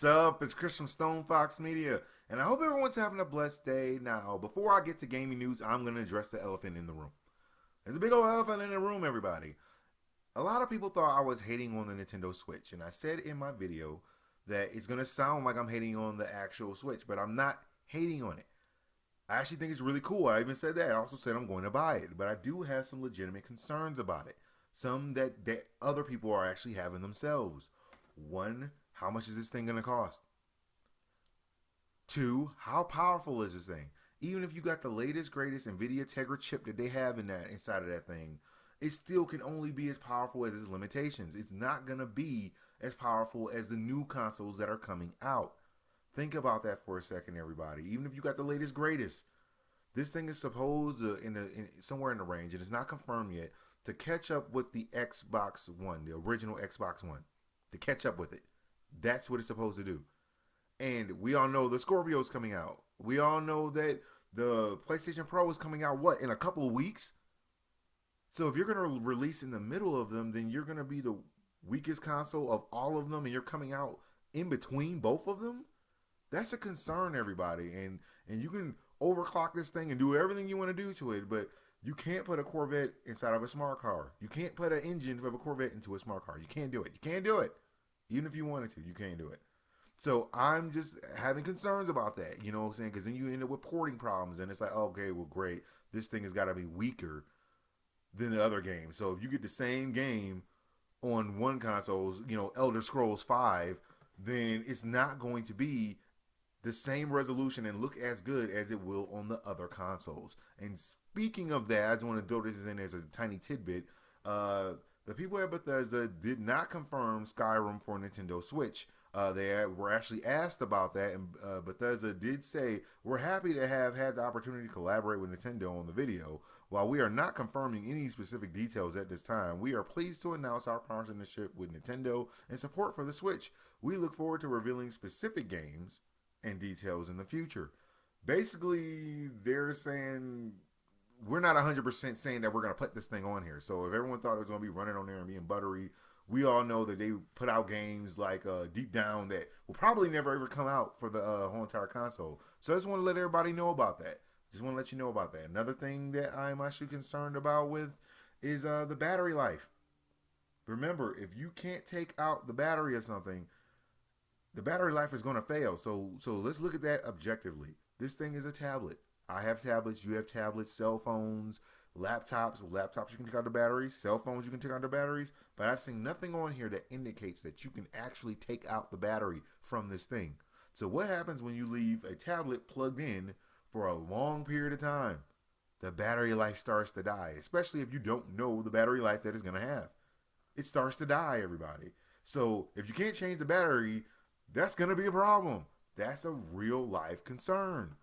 What's up? It's Chris from StonefoxMedia, and I hope everyone's having a blessed day. Now, before I get to gaming news, I'm going to address the elephant in the room. There's a big old elephant in the room, everybody. A lot of people thought I was hating on the Nintendo Switch, and I said in my video that it's going to sound like I'm hating on the actual Switch, but I'm not hating on it. I actually think it's really cool. I even said that. I also said I'm going to buy it, but I do have some legitimate concerns about it. Some that other people are actually having themselves. One, how much is this thing going to cost? Two, how powerful is this thing? Even if you got the latest, greatest NVIDIA Tegra chip that they have inside of that thing, it still can only be as powerful as its limitations. It's not going to be as powerful as the new consoles that are coming out. Think about that for a second, everybody. Even if you got the latest, greatest, this thing is supposed to, somewhere in the range, and it's not confirmed yet, to catch up with the Xbox One, the original Xbox One, to catch up with it. That's what it's supposed to do. And we all know the Scorpio's coming out. We all know that the PlayStation Pro is coming out, what, in a couple of weeks? So if you're going to release in the middle of them, then you're going to be the weakest console of all of them, and you're coming out in between both of them? That's a concern, everybody. And you can overclock this thing and do everything you want to do to it, but you can't put a Corvette inside of a smart car. You can't put an engine of a Corvette into a smart car. You can't do it. You can't do it. Even if you wanted to, you can't do it. So I'm just having concerns about that. You know what I'm saying? Because then you end up with porting problems, and it's like, okay, well, great. This thing has got to be weaker than the other games. So if you get the same game on one console's, Elder Scrolls 5, then it's not going to be the same resolution and look as good as it will on the other consoles. And speaking of that, I just want to throw this in as a tiny tidbit. The people at Bethesda did not confirm Skyrim for Nintendo Switch. They were actually asked about that, and Bethesda did say, we're happy to have had the opportunity to collaborate with Nintendo on the video. While we are not confirming any specific details at this time, we are pleased to announce our partnership with Nintendo and support for the Switch. We look forward to revealing specific games and details in the future. Basically, they're saying we're not 100% saying that we're going to put this thing on here. So if everyone thought it was going to be running on there and being buttery, we all know that they put out games like Deep Down that will probably never ever come out for the whole entire console. So I just want to let everybody know about that. Just want to let you know about that. Another thing that I'm actually concerned about with is the battery life. Remember, if you can't take out the battery of something, the battery life is going to fail. So let's look at that objectively. This thing is a tablet. I have tablets. You have tablets, cell phones, laptops. Laptops you can take out the batteries. Cell phones you can take out the batteries. But I've seen nothing on here that indicates that you can actually take out the battery from this thing. So what happens when you leave a tablet plugged in for a long period of time? The battery life starts to die, especially if you don't know the battery life that it's going to have. It starts to die, everybody. So if you can't change the battery, that's going to be a problem. That's a real life concern.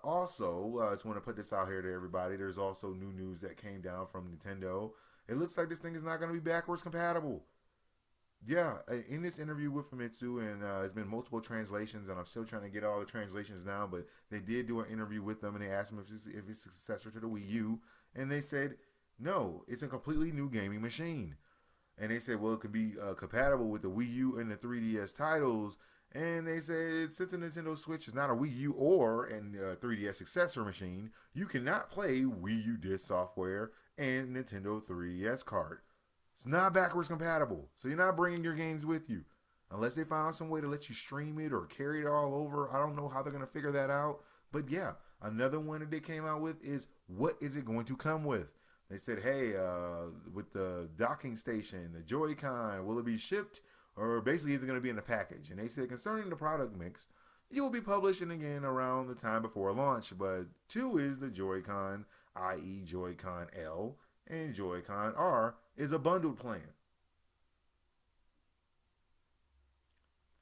Also, I just want to put this out here to everybody. There's also new news that came down from Nintendo. It looks like this thing is not going to be backwards compatible. Yeah, in this interview with Famitsu, and it's been multiple translations, and I'm still trying to get all the translations down, but they did do an interview with them, and they asked them if it's a successor to the Wii U, and they said, no, it's a completely new gaming machine. And they said, well, it could be compatible with the Wii U and the 3DS titles. And they said, since the Nintendo Switch is not a Wii U or a 3DS successor machine, you cannot play Wii U disc software and Nintendo 3DS card. It's not backwards compatible. So you're not bringing your games with you. Unless they find out some way to let you stream it or carry it all over. I don't know how they're going to figure that out. But yeah, another one that they came out with is, what is it going to come with? They said, hey, with the docking station, the Joy-Con, will it be shipped? Or basically, is it going to be in a package? And they said, concerning the product mix, it will be publishing again around the time before launch. But 2 is the Joy-Con, i.e. Joy-Con L, and Joy-Con R is a bundled plan.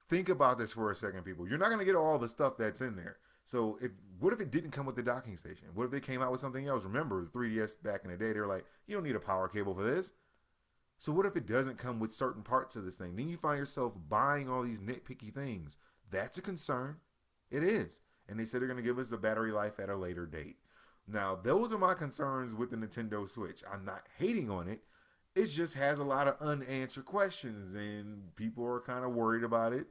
Think about this for a second, people. You're not going to get all the stuff that's in there. So what if it didn't come with the docking station? What if they came out with something else? Remember, the 3DS back in the day, they were like, you don't need a power cable for this. So what if it doesn't come with certain parts of this thing? Then you find yourself buying all these nitpicky things. That's a concern. It is. And they said they're going to give us the battery life at a later date. Now, those are my concerns with the Nintendo Switch. I'm not hating on it. It just has a lot of unanswered questions, and people are kind of worried about it.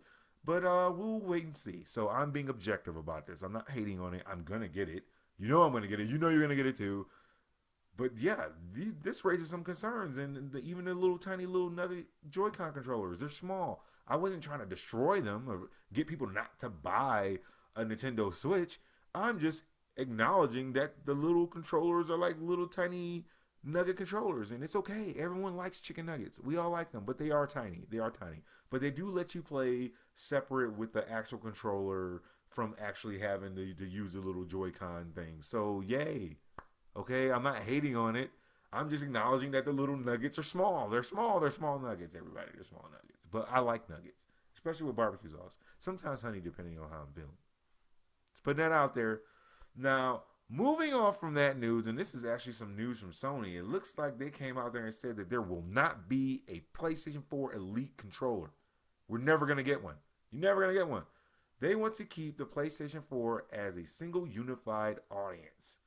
But we'll wait and see. So I'm being objective about this. I'm not hating on it. I'm going to get it. You know I'm going to get it. You know you're going to get it too. But yeah, this raises some concerns. And even the little tiny little nugget Joy-Con controllers, they're small. I wasn't trying to destroy them or get people not to buy a Nintendo Switch. I'm just acknowledging that the little controllers are like little tiny nugget controllers, and it's okay. Everyone likes chicken nuggets. We all like them, but they are tiny. They are tiny. But they do let you play separate with the actual controller from actually having to use a little Joy-Con thing. So, yay. Okay, I'm not hating on it. I'm just acknowledging that the little nuggets are small. They're small. They're small nuggets, everybody. They're small nuggets. But I like nuggets, especially with barbecue sauce. Sometimes honey, depending on how I'm feeling. Let's put that out there. Now, moving off from that news, and this is actually some news from Sony, it looks like they came out there and said that there will not be a PlayStation 4 Elite controller. We're never going to get one. You're never going to get one. They want to keep the PlayStation 4 as a single unified audience.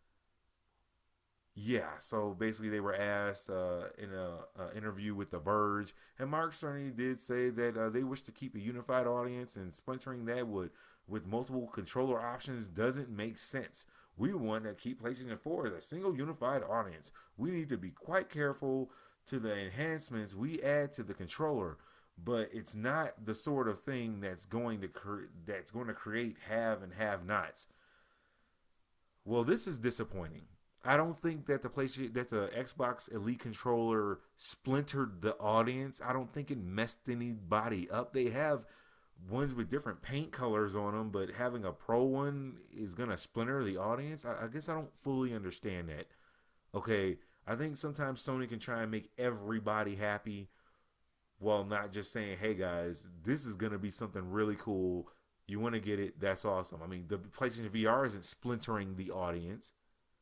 Yeah, so basically they were asked in an interview with The Verge, and Mark Cerny did say that they wish to keep a unified audience, and splintering that with multiple controller options doesn't make sense. We want to keep PlayStation 4 as a single unified audience. We need to be quite careful to the enhancements we add to the controller, but it's not the sort of thing that's going to create have and have nots. Well, this is disappointing. I don't think that the Xbox Elite controller splintered the audience. I don't think it messed anybody up. They have ones with different paint colors on them, but having a pro one is going to splinter the audience. I guess I don't fully understand that. Okay, I think sometimes Sony can try and make everybody happy while not just saying, hey guys, this is going to be something really cool. You want to get it? That's awesome. I mean, the PlayStation VR isn't splintering the audience.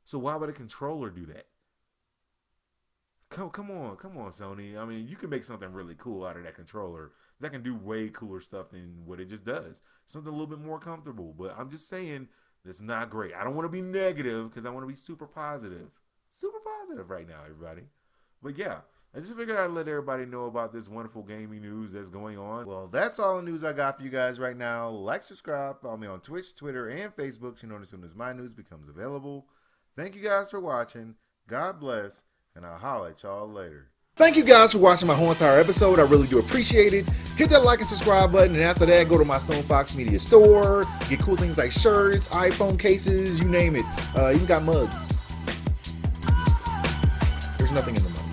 So why would a controller do that? Come on, Sony. I mean, you can make something really cool out of that controller. That can do way cooler stuff than what it just does. Something a little bit more comfortable. But I'm just saying, that's not great. I don't want to be negative because I want to be super positive. Super positive right now, everybody. But yeah, I just figured I'd let everybody know about this wonderful gaming news that's going on. Well, that's all the news I got for you guys right now. Like, subscribe, follow me on Twitch, Twitter, and Facebook. You know, as soon as my news becomes available. Thank you guys for watching. God bless, and I'll holler at y'all later. Thank you guys for watching my whole entire episode. I really do appreciate it. Hit that like and subscribe button, and after that, go to my StonefoxMedia store. Get cool things like shirts, iPhone cases, you name it. Even got mugs. There's nothing in the mug.